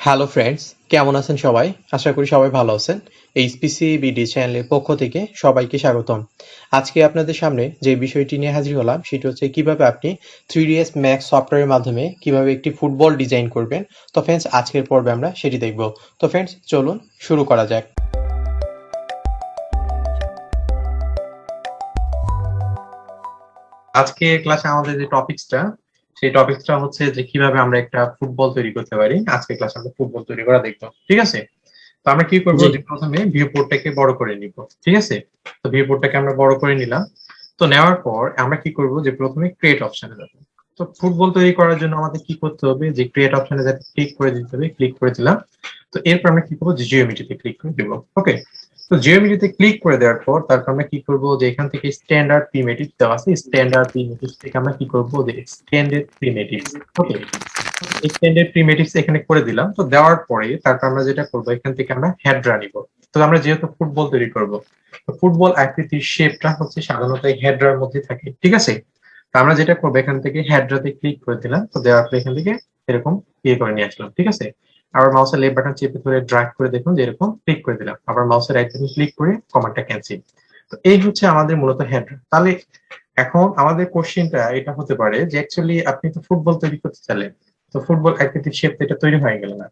Hello friends, কেমন আছেন সবাই? আশা করি সবাই ভালো আছেন। HPCBD চ্যানেলের পক্ষ থেকে সবাইকে স্বাগতম। আজকে আপনাদের সামনে যে বিষয়টি নিয়ে হাজির হলাম সেটি হচ্ছে কিভাবে আপনি 3ds Max সফটওয়্যারের মাধ্যমে কিভাবে একটি ফুটবল ডিজাইন করবেন। তো ফ্রেন্ডস, আজকের পর্বে আমরা সেটি দেখব। তো ফ্রেন্ডস, চলুন শুরু করা যাক। আজকে ক্লাসে আমাদের যে টপিকসটা সেই টপিকসটা হচ্ছে যে কিভাবে আমরা একটা ফুটবল তৈরি করতে পারি। আজকে ক্লাসে আমরা ফুটবল তৈরি করা দেখবো, ঠিক আছে? তো আমরা কি করবো জি। যে প্রথমে ভিউ পোর্টটাকে বড় করে নিব, ঠিক আছে? তো ভিউ পোর্টটাকে আমরা বড় করে নিলাম। তো নেওয়ার পর আমরা কি করব যে প্রথমে ক্রিয়েট অপশনে যাব। তো ফুটবল তৈরি করার জন্য আমাদের কি করতে হবে যে ক্রিয়েট অপশনে যাতে ক্লিক করে দিতে হবে, ক্লিক করে দিলাম। তো এরপর আমরা কি করবো যে জিওমেট্রিতে ক্লিক করে দিব। ওকে, তো জিওমেট্রিতে ক্লিক করে দেওয়ার পর তারপর আমরা কি করব যে এখান থেকে স্ট্যান্ডার্ড প্রিমেটিভ দেওয়া আছে, স্ট্যান্ডার্ড প্রিমেটিভ থেকে আমরা কি করব যে এক্সটেন্ডেড প্রিমেটিভ। ওকে, এক্সটেন্ডেড প্রিমেটিভস এখানে করে দিলাম। তো দেওয়ার পরে তারপর আমরা যেটা করব এখান থেকে আমরা হেডরা নিব। তো আমরা যেহেতু ফুটবল তৈরি করব, তো ফুটবল আকৃতির শেপটা হচ্ছে সাধারণত এই হেডরার মধ্যে থাকে, ঠিক আছে? তো আমরা যেটা করবো এখান থেকে হেডরাতে ক্লিক করে দিলাম। তো দেওয়ার পরে এখান থেকে এরকম ইয়ে করে নিয়ে আসলাম, ঠিক আছে? আবার মাউসের লেফট বাটন চেপে ধরে ড্র্যাগ করে দেখুন যে এরকম ক্লিক করে দিলাম। আবার মাউসের রাইট বাটন ক্লিক করে কমান্ডটা ক্যান্সেল। তো এই হচ্ছে আমাদের মূলত হেডরা। তাহলে এখন আমাদের কোশ্চেনটা এটা হতে পারে যে অ্যাকচুয়ালি আপনি তো ফুটবল তৈরি করতে চাইলেন, তো ফুটবল আকৃতির শেপ তো এটা তৈরি হয়ে গেল না।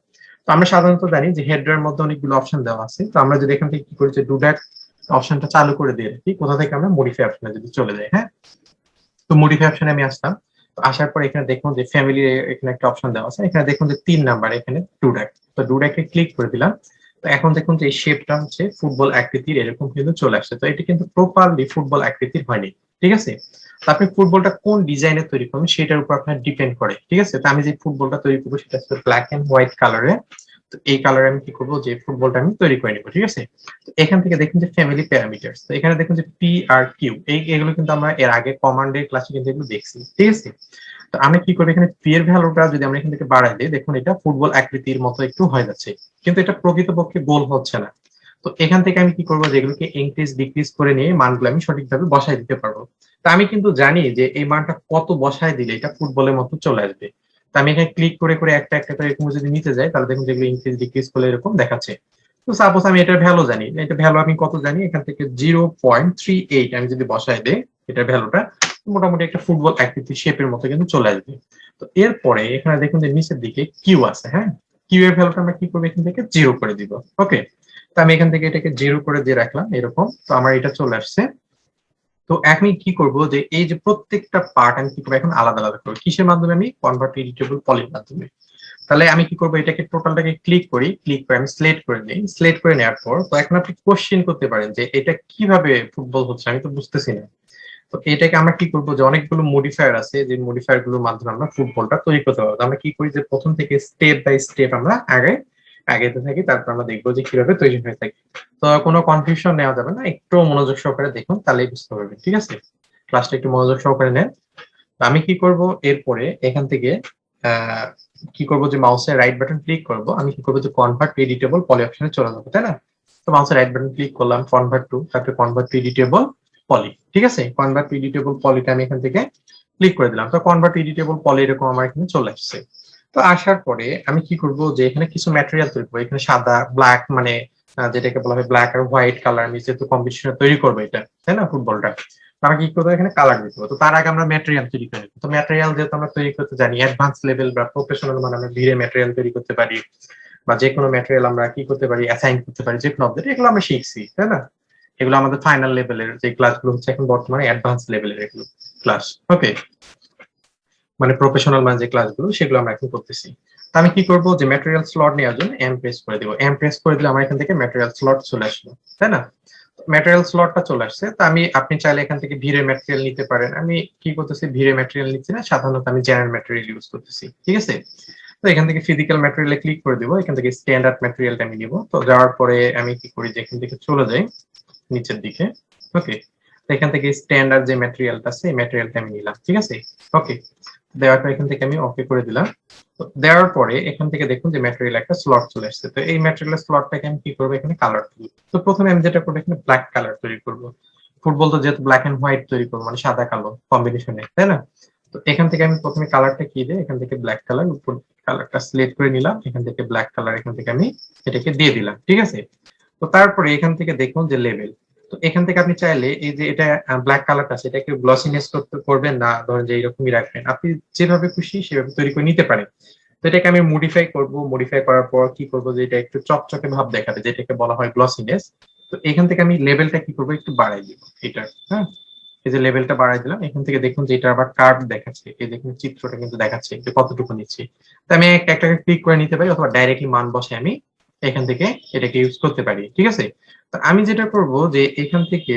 তো আমরা সাধারণত জানি যে হেডরার মধ্যে অনেকগুলো অপশন দেওয়া আছে। তো আমরা যদি এখান থেকে কি করি যে ডুডাক অপশনটা চালু করে দিয়ে রাখি, কোথা থেকে আমরা মডিফাই অপশনে যদি চলে যাই। হ্যাঁ, তো মডিফাই অপশনে আমি আসলাম। তো আসার পর এখানে দেখুন যে ফ্যামিলি এখানে একটা অপশন দেওয়া আছে, এখানে দেখুন যে 3 নাম্বার এখানে ডুডাক। তো ডুডাকে ক্লিক করে দিলাম। তো এখন দেখুন যে এই শেপটা হচ্ছে ফুটবল আকৃতির এরকম কিন্তু চলে আসছে। তো এটা কিন্তু প্রপারলি ফুটবল আকৃতির হয়নি, ঠিক আছে? তো আপনি ফুটবলটা কোন ডিজাইনে তৈরি করবেন সেটার উপর আপনার ডিপেন্ড করে, ঠিক আছে? তো আমি যে ফুটবলটা তৈরি করবো সেটা হচ্ছে ব্ল্যাক এন্ড হোয়াইট কালারে। তো এই কালারে আমি কি করবো যে ফুটবলটা আমি তৈরি করে নিবো, ঠিক আছে? তো এখান থেকে দেখুন যে ফ্যামিলি প্যারামিটারস, তো এখানে দেখুন যে পি আর কিউ, এগুলো কিন্তু আমরা এর আগে কমান্ডের ক্লাসে কিন্তু এগুলো দেখছি, ঠিক আছে? তো আমি কি করবো এখানে পি এর ভ্যালুটা যদি আমরা এখান থেকে বাড়াই দিই, দেখুন এটা ফুটবল আকৃতির মতো একটু হয়ে যাচ্ছে, কিন্তু এটা প্রকৃতপক্ষে গোল হচ্ছে না। তো এখান থেকে আমি কি করবো যেগুলোকে ইনক্রিজ ডিক্রিজ করে নিয়ে মানগুলো আমি সঠিকভাবে বসাই দিতে পারবো। তা আমি কিন্তু জানি যে এই মানটা কত বসায় দিলে এটা ফুটবলের মতো চলে আসবে। তো আমি এখানে ক্লিক করে করে একটা একটা করে এরকম যদি নিতে যাই তাহলে দেখুন যেগুলো ইনক্রিজ ডিক্রিজ করলে এরকম দেখাচ্ছে। তো সাপোজ আমি এটার ভ্যালু জানি, এটা ভ্যালু আমি কত জানি, এখান থেকে 0.38 আমি যদি বসাই দেই এটার ভ্যালুটা, মোটামুটি একটা ফুটবল আকৃতির শেপের মতো কিন্তু চলে আসবে। তো এরপরে এখানে দেখুন যে নিচের দিকে কিউ আছে। হ্যাঁ, কিউ এর ভ্যালুটা আমরা কি করবো এখান থেকে 0 করে দিব। ওকে, তো আমি এখান থেকে এটাকে 0 করে দিয়ে রাখলাম এরকম। তো আমার এটা চলে আসছে। তো এখন কি করব যে এই যে প্রত্যেকটা পার্ট আমি কি করবো এখন আলাদা আলাদা করবো কিসের মাধ্যমে, আমি কনভার্ট এডিটেবল পলির মাধ্যমে। তাহলে আমি কি করবো এটাকে টোটালটাকে ক্লিক করি, ক্লিক করে আমি স্লেট করে নিই। স্লেট করে নেওয়ার পর তো এখন আপনি কোশ্চেন করতে পারেন যে এটা কিভাবে ফুটবল হচ্ছে, আমি তো বুঝতেছি না। তো এটাকে আমরা কি করবো যে অনেকগুলো মডিফায়ার আছে, যে মডিফায়ার গুলোর মাধ্যমে আমরা ফুটবলটা তৈরি করতে পারবো। আমরা কি করি যে প্রথম থেকে স্টেপ বাই স্টেপ আমরা আগাইতে থাকি, তারপর আমরা দেখবো যে কিভাবে তৈরি হয়ে থাকে। তো কোনো কনফিউশন নেওয়া যাবে না, একটু মনোযোগ সহকারে দেখুন তাহলেই বুঝতে পারবেন, ঠিক আছে? ক্লাসটা একটু মনোযোগ সহকারে নেন। তো আমি কি করব এরপরে এখান থেকে আহ কি করব যে মাউসের রাইট বাটন ক্লিক করব, আমি কি করব যে কনভার্ট টু এডিটেবল পলি অপশনে চলে যাবো, তাই না? তো মাউসের রাইট বাটন ক্লিক করলাম, কনভার্ট টু, তারপরে কনভার্ট টু এডিটেবল পলি, ঠিক আছে? কনভার্ট টু এডিটেবল পলিটা আমি এখান থেকে ক্লিক করে দিলাম। তো কনভার্ট টু এডিটেবল পলি এরকম আমার এখানে চলে আসছে। তো আসার পরে আমি কি করব যে এখানে কিছু ম্যাটেরিয়াল তৈরি করবো, এখানে সাদা ব্ল্যাক মানে যেটাকে বলা হয় ব্ল্যাক আর হোয়াইট কালার, আমি যেহেতু কম্বিনেশনে তৈরি করবো এটা, তাই না, ফুটবলটা। আমরা কি করবো এখানে কালার দিতে হবে। তো তার আগে আমরা ম্যাটেরিয়াল তৈরি করে নিবো। তো ম্যাটেরিয়াল যেহেতু আমরা তৈরি করতে জানি অ্যাডভান্স লেভেল বা প্রফেশনাল, মানে আমরা ভিড়ে ম্যাটেরিয়াল তৈরি করতে পারি, বা যে কোনো ম্যাটেরিয়াল আমরা কি করতে পারি অ্যাসাইন করতে পারি, যে কোনো অবজেক্ট, এগুলো আমরা শিখছি, তাই না? এগুলো আমাদের ফাইনাল লেভেলের যে ক্লাসগুলো হচ্ছে এখন বর্তমানে অ্যাডভান্স লেভেলের এগুলো ক্লাস। ওকে, মানে প্রফেশনাল মানে যে ক্লাসগুলো সেগুলো আমরা এখন করতেছি। তো আমি কি করবো যে ম্যাটেরিয়াল স্লট নেওয়ার জন্য এম প্রেস করে দিব। এম প্রেস করে দিলে আমার এখান থেকে ম্যাটেরিয়াল স্লট চলে আসলো, তাই না? ম্যাটেরিয়াল স্লটটা চলে আসছে। তো আমি আপনি চাইলে এখান থেকে ভিড়ে ম্যাটেরিয়াল নিতে পারেন। আমি কি করতেছি ভিড়ে ম্যাটেরিয়াল নিচ্ছি না, সাধারণত আমি জেনারেল ম্যাটেরিয়াল ইউজ করতেছি, ঠিক আছে? তো এখান থেকে ফিজিক্যাল ম্যাটেরিয়ালে ক্লিক করে দিব, এখান থেকে স্ট্যান্ডার্ড ম্যাটেরিয়ালটা আমি নিব। তো যাওয়ার পরে আমি কি করি যে এখান থেকে চলে যাই নিচের দিকে। ওকে, তো এখান থেকে স্ট্যান্ডার্ড যে ম্যাটেরিয়ালটা আছে এই ম্যাটেরিয়ালটা আমি নিলাম, ঠিক আছে? ওকে, দেওয়ার পর এখান থেকে আমি ওকে করে দিলাম। তো দেওয়ার পরে এখান থেকে দেখুন যে ম্যাটেরিয়াল একটা স্লট চলে আসছে। তো এই ম্যাটেরিয়াল স্লটটাকে আমি কি করবো এখানে কালার দিব। তো প্রথমে আমি যেটা করবো এখানে ব্ল্যাক কালার তৈরি করবো। ফুটবল তো যেহেতু ব্ল্যাক এন্ড হোয়াইট তৈরি করবো, মানে সাদা কালো কম্বিনেশনে, তাই না? তো এখান থেকে আমি প্রথমে কালারটা কি দিই, এখান থেকে ব্ল্যাক কালার উপর কালারটা সিলেক্ট করে নিলাম, এখান থেকে ব্ল্যাক কালার এখান থেকে আমি এটাকে দিয়ে দিলাম, ঠিক আছে। তো তারপরে এখান থেকে দেখুন যে লেভেল, তো এখান থেকে আপনি চাইলে এই যে এটা ব্ল্যাক কালারটা আছে এটাকে গ্লসিনেস করবেন না, ধরেন যে এরকমই রাখবেন, আপনি যেভাবে খুশি সেভাবে তৈরি করে নিতে পারেন। তো এটাকে আমি মডিফাই করব, মডিফাই করার পর কি করব যে এটা একটু চকচকে ভাব দেখাবে, যেটাকে বলা হয় গ্লসিনেস। তো এখান থেকে আমি লেভেলটা কি করব একটু বাড়াই দিব এটা, হ্যাঁ। এই যে লেভেলটা বাড়াই দিলাম, এখান থেকে দেখুন যে এটা আবার কার্ভ দেখাচ্ছে, এই দেখুন চিত্রটা কিন্তু দেখাচ্ছে যে কতটুকু নিচ্ছি। তো আমি একটা ক্লিক করে নিতে পারি, অথবা ডাইরেক্টলি মান বসে আমি এখান থেকে এটাকে ইউজ করতে পারি, ঠিক আছে। তো আমি যেটা করব যে এখান থেকে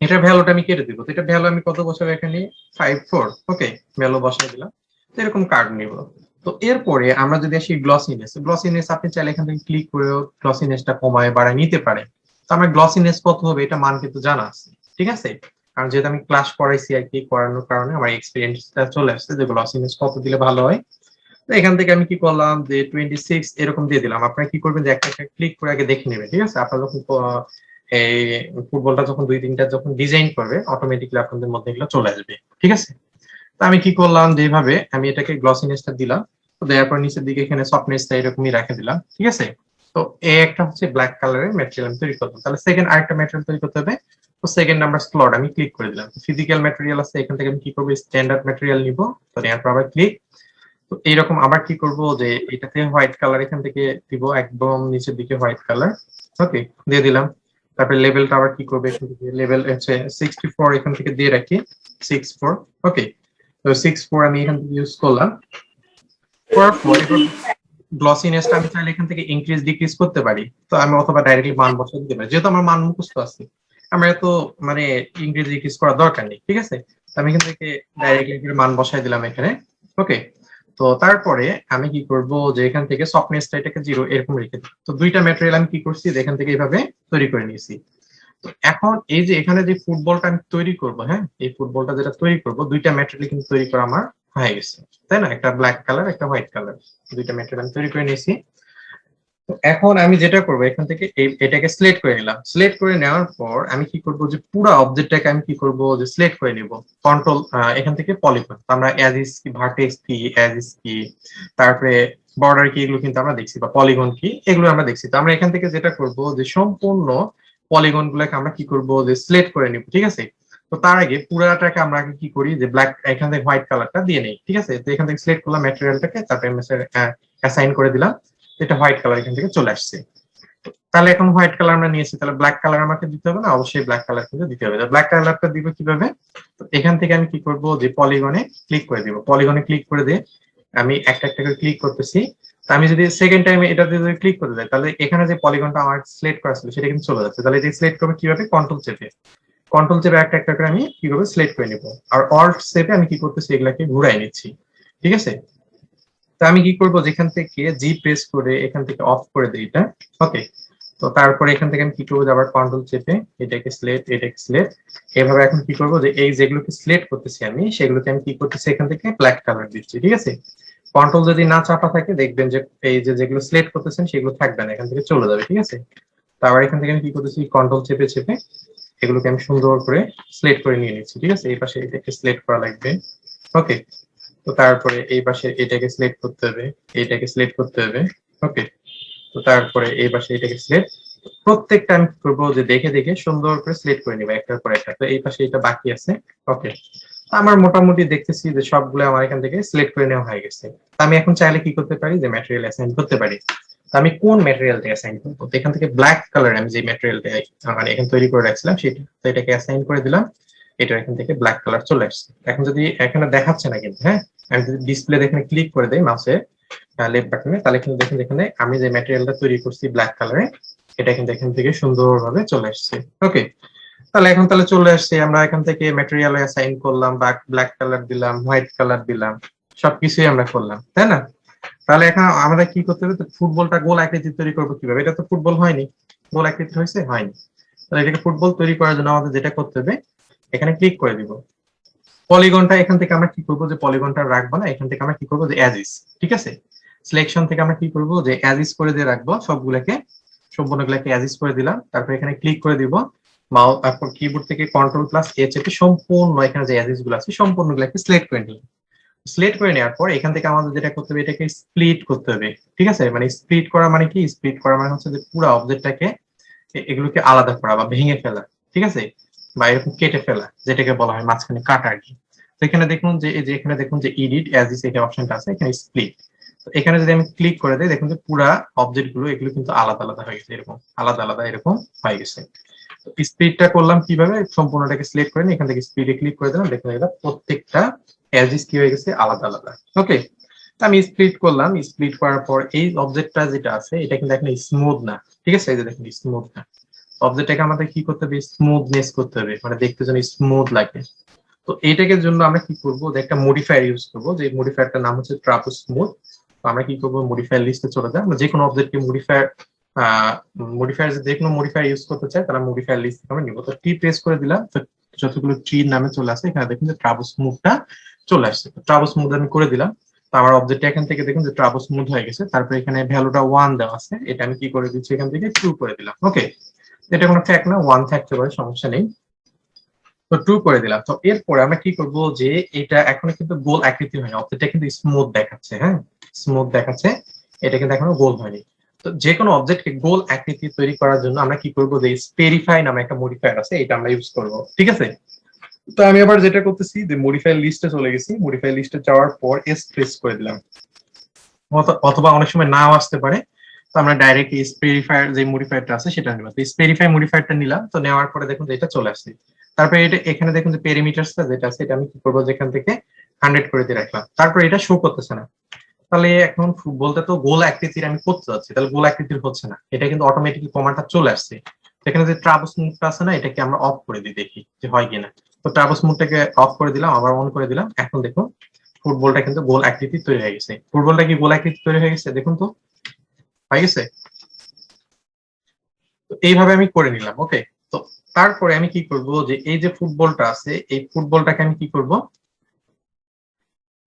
এটার ভ্যালুটা আমি কেটে দিব। তো এটা ভ্যালু আমি কত বসাবো এখানে 54, ওকে, ভ্যালু বসাই দিলাম। তো এরকম কার্ড নিব। তো এরপরে আমরা যদি আসি গ্লসিনেস, গ্লসিনেস আপনি চাইলে এখান থেকে ক্লিক করে গ্লসিনেসটা কমায় বাড়ায় নিতে পারেন। তো আমার গ্লসিনেস কত হবে এটা মান কিন্তু জানা আছে, ঠিক আছে। কারণ যেহেতু আমি ক্লাস করাইছি আর কি, করানোর কারণে আমার এক্সপেরিয়েন্সটা চলে আসছে যে গ্লসিনেস কত দিলে ভালো হয়। তো এখান থেকে আমি কি করলাম যে 26 এরকম দিয়ে দিলাম। আপনারা কি করবেন যে একটা ক্লিক করে আগে দেখে নেবেন, ঠিক আছে। আপনারা যখন এই ফুটবলটা যখন 2-3টা যখন ডিজাইন করবে অটোমেটিক্যালি আপনাদের মধ্যে এগুলো চলে আসবে, ঠিক আছে। তো আমি কি করলাম যে এইভাবে আমি এটাকে গ্লসিনেসটা দিলাম। তো দেওয়ার পর নিচের দিকে এখানে সফটনেসটা এরকমই রেখে দিলাম, ঠিক আছে। তো এই একটা হচ্ছে ব্ল্যাক কালারের ম্যাটেরিয়াল আমি তৈরি করলাম। তাহলে সেকেন্ড আরেকটা ম্যাটেরিয়াল তৈরি করতে হবে। তো সেকেন্ড নাম্বার স্লট আমি ক্লিক করে দিলাম। ফিজিক্যাল ম্যাটেরিয়াল আছে, এখান থেকে আমি কি করবো স্ট্যান্ডার্ড ম্যাটেরিয়াল নিব। তো নেওয়ার পর আবার ক্লিক। তো এইরকম আবার কি করব যে এটাতে হোয়াইট কালার এখান থেকে দিব, একদম নিচের দিকে হোয়াইট কালার, ওকে, দিয়ে দিলাম। তারপরে লেভেলটা আবার কি করবে, এখান থেকে লেভেল হচ্ছে 64 এখান থেকে দিয়ে রাখি 64, ওকে। তো 64 আমি এখান থেকে ইউজ করলাম। করার পর গ্লসিনেসটা আমি চাইলে এখান থেকে ইনক্রিজ ডিক্রিজ করতে পারি। তো আমি অথবা ডাইরেক্টলি মান বসাই দিতে পারি, যেহেতু আমার মান মুখস্থ আছে আমার এত মানে ইনক্রিজ ডিক্রিজ করার দরকার নেই, ঠিক আছে। আমি এখান থেকে ডাইরেক্টলি মান বসাই দিলাম এখানে, ওকে। তো তারপরে আমি কি করব যে এখান থেকে সফটনেসটা এটাকে 0 এরকম রেখে দিই। তো দুইটা ম্যাটেরিয়াল আমি কি করছি যে এখান থেকে এইভাবে তৈরি করে নিয়েছি। তো এখন এই যে এখানে যে ফুটবলটা আমি তৈরি করব, হ্যাঁ, এই ফুটবলটা যেটা তৈরি করব দুইটা ম্যাটেরিয়াল কিন্তু তৈরি করা আমার হয়ে গেছে, তাই না। একটা ব্ল্যাক কালার একটা হোয়াইট কালার, দুইটা ম্যাটেরিয়াল আমি তৈরি করে নিয়েছি। তো এখন আমি যেটা করব এখান থেকে এটাকে সিলেক্ট করে নিলাম। সিলেক্ট করে নেওয়ার পর আমি কি করব যে পুরো অবজেক্টটাকে আমি কি করব যে সিলেক্ট করে নিব। কন্ট্রোল এখান থেকে পলিগন, আমরা অ্যাজ ইজ কি, ভার্টেক্স কি, অ্যাজ ইজ কি, তারপরে বর্ডার কি, এগুলো কিন্তু আমরা দেখছি, বা পলিগন কি এগুলো আমরা দেখছি। তো আমরা এখান থেকে যেটা করব যে সম্পূর্ণ পলিগন গুলাকে আমরা কি করব যে সিলেক্ট করে নিব, ঠিক আছে। তো তার আগে পুরাটাকে আমরা আগে কি করি যে ব্ল্যাক এখান থেকে হোয়াইট কালারটা দিয়ে নেই, ঠিক আছে। তো এখান থেকে সিলেক্ট করলাম ম্যাটেরিয়ালটাকে, তারপরে অ্যাসাইন করে দিলাম, এটা হোয়াইট কালার এখান থেকে চলে আসছে। তাহলে এখন হোয়াইট কালার আমরা নিয়েছি, তাহলে ব্ল্যাক কালার আমাকে দিতে হবে না, অবশ্যই ব্ল্যাক কালার কিন্তু দিতে হবে। ব্ল্যাক কালারটা দিব কিভাবে, তো এখান থেকে আমি কি করব যে পলিগনে ক্লিক করে দিব। পলিগনে ক্লিক করে দিয়ে আমি একটা একটা করে ক্লিক করতেছি। তো আমি যদি সেকেন্ড টাইম এটাতে যদি ক্লিক করতে যাই তাহলে এখানে যে পলিগনটা আমার সিলেক্ট করা ছিল সেটা কিন্তু চলে যাচ্ছে। তাহলে এটা সিলেক্ট করবে কিভাবে, কন্ট্রোল চেপে, কন্ট্রোল চেপে একটা একটা করে আমি কিভাবে সিলেক্ট করে নিব। আর অল্ট চেপে আমি কি করতেছি এগুলাকে ঘুরাই নিচ্ছি, ঠিক আছে। তো আমি কি করব যেখান থেকে জি প্রেস করে এখান থেকে অফ করে দিই এটা, ওকে। তো তারপরে এখান থেকে আমি কি করবো আবার কন্ট্রোল চেপে এটাকে সিলেক্ট, এটাকে সিলেক্ট, এভাবে এখন কি করবো যে এই যেগুলোকে সিলেক্ট করতেছি আমি সেগুলোকে আমি কি করতেছি এখান থেকে ব্ল্যাক কালার দিচ্ছি, ঠিক আছে। কন্ট্রোল যদি না চাপা থাকে দেখবেন যে এই যে যেগুলো সিলেক্ট করতেছেন সেগুলো থাকবে না, এখান থেকে চলে যাবে, ঠিক আছে। তারপর এখান থেকে আমি কি করতেছি কন্ট্রোল চেপে চেপে এগুলোকে আমি সুন্দর করে সিলেক্ট করে নিয়ে নিচ্ছি, ঠিক আছে। এই পাশে এটাকে সিলেক্ট করা লাগবে, ওকে। তো তারপরে এই পাশে এটাকে সিলেক্ট করতে হবে, এটাকে সিলেক্ট করতে হবে, ওকে। তো তারপরে এই পাশে এটাকে সিলেক্ট, প্রত্যেকটা আমি কি করবো যে দেখে দেখে সুন্দর করে সিলেক্ট করে নিবো একটার পর একটা। তো এই পাশে এটা বাকি আছে, ওকে। আমার মোটামুটি দেখতেছি যে সবগুলো আমার এখান থেকে সিলেক্ট করে নেওয়া হয়ে গেছে। আমি এখন চাইলে কি করতে পারি যে ম্যাটেরিয়াল অ্যাসাইন করতে পারি। আমি কোন ম্যাটেরিয়ালটা অ্যাসাইন করবো, তো এখান থেকে ব্ল্যাক কালার আমি যে ম্যাটেরিয়ালটা মানে এখানে তৈরি করে রাখছিলাম সেটা, তো এটাকে অ্যাসাইন করে দিলাম। এটা এখান থেকে ব্ল্যাক কালার চলে আসছে। এখন যদি এখানে দেখাচ্ছে না কিন্তু, হ্যাঁ, আমি যদি ডিসপ্লে এখানে ক্লিক করে দেই মাউসে লেফট বাটনে, তাহলে কিন্তু দেখুন এখানে আমি যে ম্যাটেরিয়ালটা তৈরি করছি ব্ল্যাক কালারে এটা কিন্তু এখান থেকে সুন্দরভাবে চলে আসছে, ওকে। তাহলে এখন তাহলে চলে আসছে, আমরা এখান থেকে ম্যাটেরিয়াল অ্যাসাইন করলাম, ব্ল্যাক কালার দিলাম, হোয়াইট কালার দিলাম, সবকিছুই আমরা করলাম, তাই না। তাহলে এখন আমরা কি করতে হবে, ফুটবলটা গোল আকৃতি তৈরি করবো কিভাবে, এটা তো ফুটবল হয়নি, গোল আকৃতি হয়েছে হয়নি। তাহলে এটাকে ফুটবল তৈরি করার জন্য আমাদের যেটা করতে হবে এখানে ক্লিক করে দিব। পলিগনটা এখান থেকে আমরা কি করবো যে পলিগনটা রাখবো না, এখান থেকে আমরা কি করবো যে অ্যাজ ইজ, ঠিক আছে। সিলেকশন থেকে আমরা কি করবো যে অ্যাজ ইজ করে দিয়ে রাখবো সবগুলোকে, সম্পূর্ণগুলোকে অ্যাজ ইজ করে দিলাম। তারপর এখানে ক্লিক করে দিব, মাউস তারপর কিবোর্ড থেকে কন্ট্রোল প্লাস এ চেপে সম্পূর্ণ এখানে যে অ্যাজ ইজ গুলো আছে সম্পূর্ণগুলোকে সিলেক্ট করে নিলাম। সিলেক্ট করে নেওয়ার পর এখান থেকে আমাদের যেটা করতে হবে এটাকে স্প্লিট করতে হবে, ঠিক আছে? মানে স্প্লিট করা মানে কি, স্প্লিট করা মানে হচ্ছে যে পুরো অবজেক্টটাকে এগুলোকে আলাদা করা বা ভেঙে ফেলা, ঠিক আছে, বা এরকম কেটে ফেলা, যেটাকে বলা হয় মাঝখানে কাটা আর কি। তো এখানে দেখুন যে এই যে এখানে দেখুন যে এডিট অ্যাজ ইস এই অপশনটা আছে, এখানে স্প্লিট। তো এখানে যদি আমি ক্লিক করে দিই দেখুন যে পুরা অবজেক্ট গুলো এগুলো কিন্তু আলাদা আলাদা হয়ে গেছে, এরকম আলাদা আলাদা এরকম হয়ে গেছে। তো স্প্লিটটা করলাম কিভাবে, সম্পূর্ণটাকে সিলেক্ট করে নিয়ে এখান থেকে স্প্লিটে ক্লিক করে দিলাম, দেখুন এটা প্রত্যেকটা অ্যাজ ইস কি হয়ে গেছে, আলাদা আলাদা। ওকে, আমি স্প্লিট করলাম, স্প্লিট করার পর এই অবজেক্টটা যেটা আছে এটা কিন্তু এখন স্মুথ না, ঠিক আছে, এই যে দেখুন স্মুথ না। অবজেক্টটাকে আমাদের কি করতে হবে, স্মুথনেস করতে হবে, মানে দেখতে যেন স্মুথ লাগে। তো এইটাকে জন্য আমরা কি করব, যে একটা মডিফায়ার ইউজ করব, যে মডিফায়ারটার নাম হচ্ছে ট্রাপো স্মুথ। তো আমরা কি করব, মডিফায়ার লিস্টে চলে যাই, আমরা যে কোনো অবজেক্টকে মডিফায়ার যে কোনো মডিফায়ার ইউজ করতে চাই তাহলে মডিফায়ার লিস্ট থেকে আমরা নিব। তো টি প্রেস করে দিলাম, তো যতগুলো ট্রির নামে চলে আসে এখানে দেখুন যে ট্রাপো স্মুথটা চলে আসছে। তো ট্রাপো স্মুথ আমি করে দিলাম। তো আমার অবজেক্টটা এখান থেকে দেখুন যে ট্রাপো স্মুথ হয়ে গেছে। তারপরে এখানে ভ্যালুটা 1 দেওয়া আছে, এটা আমি কি করে দিচ্ছি, এখান থেকে 2 করে দিলাম। ওকে, এটা কোনো ফ্যাক্ট না, 1 থাকতে পারে, সমস্যা নেই। তো 2 করে দিলাম। তো এরপরে আমরা কি করব, যে এটা এখনো কিন্তু গোল আকৃতি হয়নি, অবজেক্টটা কিন্তু স্মুথ দেখাচ্ছে, হ্যাঁ স্মুথ দেখাচ্ছে, এটা কিন্তু এখনো গোল হয়নি। তো যে কোনো অবজেক্টকে গোল আকৃতি তৈরি করার জন্য আমরা কি করব, যে স্পেরিফাই নামে একটা মডিফায়ার আছে, এটা আমরা ইউজ করব, ঠিক আছে। তো আমি আবার যেটা করতেছি যে মডিফায়ার লিস্টে চলে গেছি, মডিফায়ার লিস্টে যাওয়ার পর এস প্রেস করে দিলাম, অথবা অনেক সময় নাও আসতে পারে। তো আমরা ডাইরেক্ট স্পেরিফায়ার যে মডিফায়ারটা আছে সেটা নিলাম, তো স্পেরিফাই মডিফায়ারটা নিলাম। তো নেওয়ার পরে দেখুন যে এটা চলে আসছে। তারপরে এটা এখানে দেখুন যে পেরিমিটারটা যেটা আছে এটা আমি কি করবো, যেখান থেকে 100 করে দিয়ে রাখলাম। তারপরে এটা শো করতেছে না, তাহলে এখন বলতে তো গোল আকৃতির আমি করতে যাচ্ছি, তাহলে গোল আকৃতির হচ্ছে না, এটা কিন্তু অটোমেটিকলি কমান্ডটা চলে আসছে। এখানে যে ট্রাভেলস মুডটা আছে না, এটাকে আমরা অফ করে দিই, দেখি যে হয় কিনা। তো ট্রাভেলস মুডটাকে অফ করে দিলাম, আবার অন করে দিলাম। এখন দেখুন ফুটবলটা কিন্তু গোল আকৃতি তৈরি হয়ে গেছে। ফুটবলটা কি গোল আকৃতি তৈরি হয়ে গেছে, দেখুন তো হয়ে গেছে। তো এইভাবে আমি করে নিলাম। ওকে, তো তারপরে আমি কি করব, যে এই যে ফুটবলটা আছে এই ফুটবলটাকে আমি কি করব,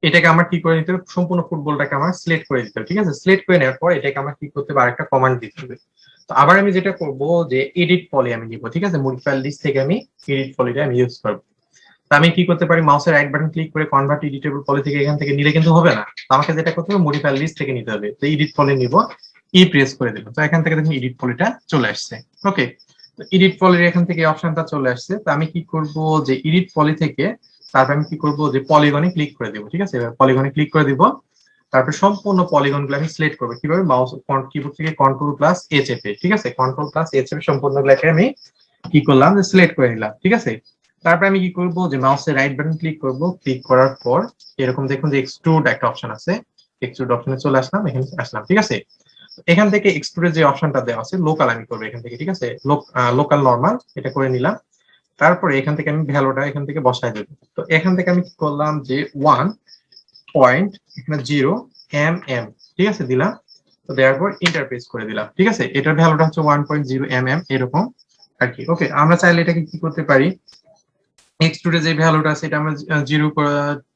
এটাকে আমার কি করে নিতে হবে, সম্পূর্ণ ফুটবলটাকে আমার সিলেক্ট করে দিতে হবে, ঠিক আছে। সিলেক্ট করে নেওয়ার পর এটাকে আমার কি করতে হবে, আরেকটা কমান্ড দিতে হবে। তো আবার আমি যেটা করব, যে এডিট পলি আমি নিব, ঠিক আছে, মডিফায়ার লিস্ট থেকে আমি এডিট পলিটা আমি ইউজ করব। তো আমি কি করতে পারি, মাউসের রাইট বাটন ক্লিক করে কনভার্ট এডিটেবল পলি থেকে এখান থেকে নিলে কিন্তু হবে না, তো আমাকে যেটা করতে হবে মডিফায়ার লিস্ট থেকে নিতে হবে। তো এডিট পলি নিব, ই প্রেস করে দিলাম, তো এখান থেকে দেখুন এডিট পলিটা চলে আসছে। ওকে, তো এডিট পলির এখান থেকে অপশনটা চলে আসছে। তো আমি কি করব, যে এডিট পলি থেকে তারপর আমি কি করব, যে পলিগনে ক্লিক করে দিব, ঠিক আছে, এবার পলিগনে ক্লিক করে দিব। তারপর সম্পূর্ণ পলিগন গুলো আমি সিলেক্ট করবো, কিভাবে, মাউস কিবোর্ড থেকে কন্ট্রোল প্লাস এ চেপে, ঠিক আছে, কন্ট্রোল প্লাস এ চেপে সম্পূর্ণ গুলাকে আমি কি করলাম, যে সিলেক্ট করে নিলাম, ঠিক আছে। তারপর আমি কি করব, যে মাউসের রাইট বাটন ক্লিক করব, ক্লিক করার পর এরকম দেখুন যে এক্সট্রুড একটা অপশন আছে, এক্সট্রুড অপশনে চলে আসলাম, এখানে আসলাম, ঠিক আছে। এখান থেকে এক্সট্রুডের যে অপশনটা দেওয়া আছে লোকাল আমি করবো এখান থেকে, ঠিক আছে, লোকাল নরমাল এটা করে নিলাম। তারপরে এখান থেকে আমি ভ্যালুটা এখান থেকে বসাই দেবো। তো এখান থেকে আমি কি করলাম, যে 1.0 mm, ঠিক আছে দিলাম। তো দেওয়ার পর ইন্টারপ্রেস করে দিলাম, ঠিক আছে, এটার ভ্যালুটা হচ্ছে 1.0 mm এরকম আর কি। ওকে, আমরা চাইলে এটাকে কি করতে পারি, এক্সট্রুডে যে ভ্যালুটা আছে এটা আমরা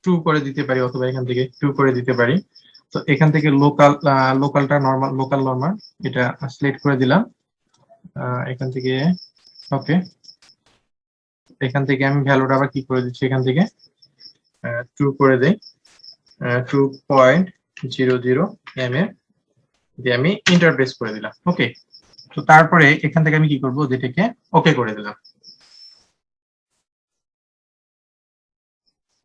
2 করে দিতে পারি, অথবা এখান থেকে 2 করে দিতে পারি। তো এখান থেকে লোকালটা নরমাল, লোকাল নরমাল এটা সিলেক্ট করে দিলাম এখান থেকে। ওকে, এখান থেকে আমি ভ্যালুটা আবার কি করে দিচ্ছি, এখান থেকে 2 করে দেই, 2.00 mm দিয়ে আমি ইন্টারপ্রেস করে দিলাম। ওকে, তো তারপরে এখান থেকে আমি কি করব, যেটাকে ওকে করে দিলাম।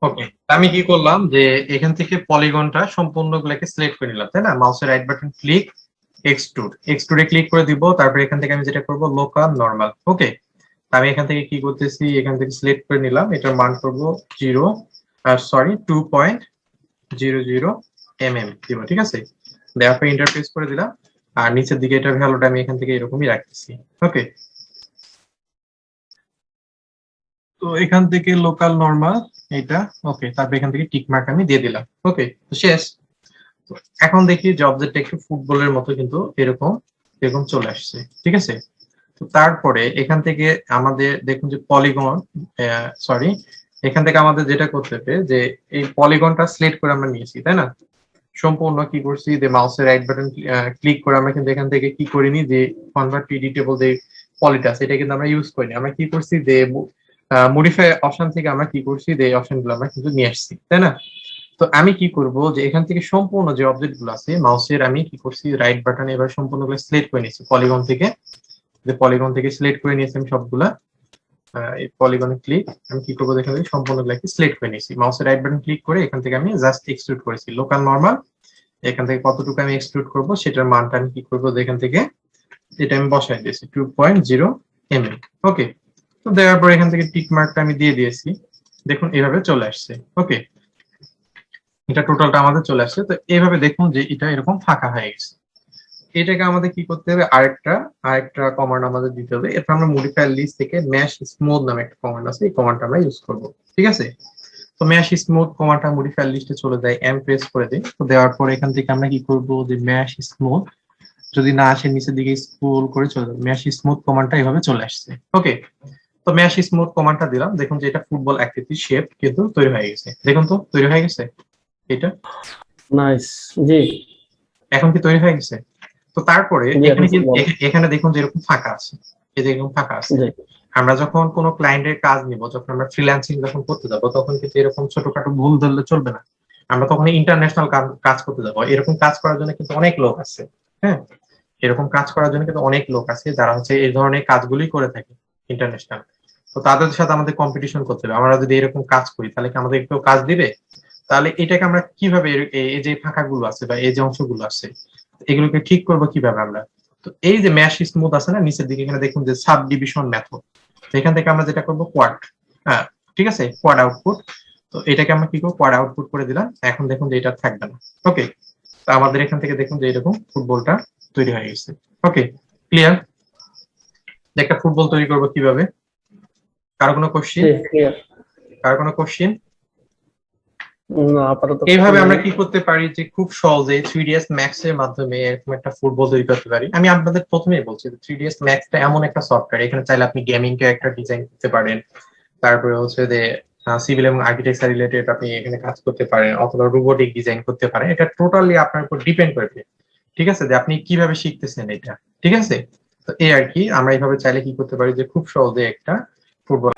ওকে, আমি কি করলাম, যে এখান থেকে পলিগনটা সম্পূর্ণ গুলাকে সিলেক্ট করে নিলাম, তাই না, মাউসের রাইট বাটন ক্লিক, এক্সট্রুডে ক্লিক করে দিব। তারপরে এখান থেকে আমি যেটা করব, লোকাল নরমাল। ওকে, আমি এখান থেকে কি করতেছি, এখান থেকে সিলেক্ট করে নিলাম, এটার মান করব 2.00 mm দিব, ঠিক আছে। দেওয়ার পর ইন্টারফেস করে দিলাম, আর নিচের দিকে এটার ভ্যালুটা আমি এখান থেকে এরকমই রাখতেছি। ওকে, তো এখান থেকে লোকাল নরমাল এটা। ওকে, তারপর এখান থেকে টিক মার্ক আমি দিয়ে দিলাম। ওকে, তো শেষ। তো এখন দেখি যে অবজেক্টটা একটু ফুটবলের মতো কিন্তু এরকম এরকম চলে আসছে, ঠিক আছে। তো তারপরে এখান থেকে আমাদের দেখুন যে পলিগন, সরি, এখান থেকে আমাদের যেটা করতে হবে, যে এই পলিগনটা সিলেক্ট করে আমরা নিয়েছি, তাই না, সম্পূর্ণ কি করছি, যে মাউসের রাইট বাটন ক্লিক করে আমরা কিন্তু এখান থেকে কি করিনি, যে কনভার্ট টু এডিটেবল যে পলিটা এটা কিন্তু আমরা ইউজ করিনি, আমরা কি করছি, যে মডিফাই অপশন থেকে আমরা কি করছি, যে অপশন গুলো আমরা কিন্তু নিয়ে আসছি, তাই না। তো আমি কি করব যে এখান থেকে সম্পূর্ণ যে অবজেক্ট গুলো আছে মাউসের আমি কি করছি রাইট বাটনে এবার সম্পূর্ণ সিলেক্ট করে নিয়েছি পলিগন থেকে, যে পলিগন থেকে সিলেক্ট করে নিয়েছি আমি সবগুলা। এই পলিগনে ক্লিক আমি কি করবো এখান থেকে সম্পূর্ণ সিলেক্ট করে নিয়েছি, মাউসের রাইট বাটন ক্লিক করে এখান থেকে আমি জাস্ট এক্সট্রুড করেছি লোকাল নরমাল। এখান থেকে কতটুকু আমি এক্সট্রুড করবো সেটার মানটা আমি কি করবো এখান থেকে এটা আমি বসাই দিয়েছি 2.0 mm। ওকে, তো দেওয়ার পর এখান থেকে টিক মার্কটা আমি দিয়ে দিয়েছি, দেখুন এভাবে চলে আসছে। ওকে, এটা টোটালটা আমাদের চলে আসছে। তো এইভাবে দেখুন যে এটা এরকম ফাঁকা হয়ে গেছে। এটাকে আমাদের কি করতে হবে, আরেকটা কমান্ড আমাদের দিতে হবে। এরপর আমরা মডিফায়ার লিস্ট থেকে ম্যাশ স্মুথ নামে একটা কমান্ড আছে, এই কমান্ডটা আমরা ইউজ করব। ঠিক আছে, তো ম্যাশ স্মুথ কমান্ডটা মডিফায়ার লিস্টে চলে যায়, এম প্রেস করে দিই। তো দেওয়ার পর এখান থেকে আমরা কি করব যে ম্যাশ স্মুথ যদি না আসে নিচের দিকে স্ক্রল করে চলে যাবে, ম্যাশ স্মুথ কমান্ডটা এইভাবে চলে আসছে। ওকে, তো ম্যাশ স্মুথ কমান্ডটা দিলাম, দেখুন যে এটা ফুটবল আকৃতির শেপ কিন্তু তৈরি হয়ে গেছে। দেখুন তো তৈরি হয়ে গেছে এটা। নাইস, জি এখন কি তৈরি হয়ে গেছে? তো তারপরে জি, এখানে এখন বলো। এখানে দেখুন যে এরকম ফাঁকা আছে, এই যে এরকম ফাঁকা আছে। জি আমরা যখন কোনো ক্লায়েন্টের কাজ নিব, যখন আমরা ফ্রিল্যান্সিং যখন করতে যাব, তখন কিন্তু এরকম ছোটখাটো ভুল ধরলে চলবে না। আমরা তখন ইন্টারন্যাশনাল কাজ করতে যাব, এরকম কাজ করার জন্য কিন্তু অনেক লোক আছে। হ্যাঁ, এরকম কাজ করার জন্য কিন্তু অনেক লোক আছে যারা হচ্ছে এই ধরনের কাজগুলি করে থাকে ইন্টারন্যাশনাল। তো তাদের সাথে আমাদের কম্পিটিশন করতে হবে। আমরা যদি এরকম কাজ করি তাহলে কি আমাদের কেউ কাজ দিবে? তাহলে এটাকে আমরা কিভাবে এই যে ফাঁকাগুলো আছে বা এই যে অংশগুলো আছে এগুলোকে ঠিক করবো কিভাবে আমরা? তো এই যে ম্যাশ স্মুথ আছে না নিচের দিকে, এখানে দেখুন যে সাব ডিভিশন মেথড, এখান থেকে আমরা যেটা করবো কোয়াড। হ্যাঁ, ঠিক আছে, কোয়াড আউটপুট। তো এটাকে আমরা কি করবো, কোয়াড আউটপুট করে দিলাম। এখন দেখুন যে এটা থাকবে না। ওকে, তো আমাদের এখান থেকে দেখুন যে এরকম ফুটবলটা তৈরি হয়ে গেছে। ওকে, ক্লিয়ার? একটা ফুটবল তৈরি করবো কিভাবে? কারো কোনো কোশ্চিন? ক্লিয়ার। কারো কোনো কোশ্চিন? না, আপাতত এইভাবে আমরা কি করতে পারি যে খুব সহজে 3ds Max এর মাধ্যমে এরকম একটা ফুটবল তৈরি করতে পারি। আমি আপনাদের প্রথমেই বলছি 3ds Max টা এমন একটা সফটওয়্যার, এখানে চাইলে আপনি গেমিং ক্যারেক্টার ডিজাইন করতে পারেন, তারপরে হচ্ছে যে সিভিল এবং আর্কিটেকচার রিলেটেড আপনি এখানে কাজ করতে পারেন, অথবা রোবোটিক ডিজাইন করতে পারেন। এটা টোটালি আপনার উপর ডিপেন্ড করবে, ঠিক আছে, যে আপনি কিভাবে শিখতেছেন এটা। ঠিক আছে, তো এই আর কি, আমরা এইভাবে চাইলে কি করতে পারি যে খুব সহজে একটা ফুটবল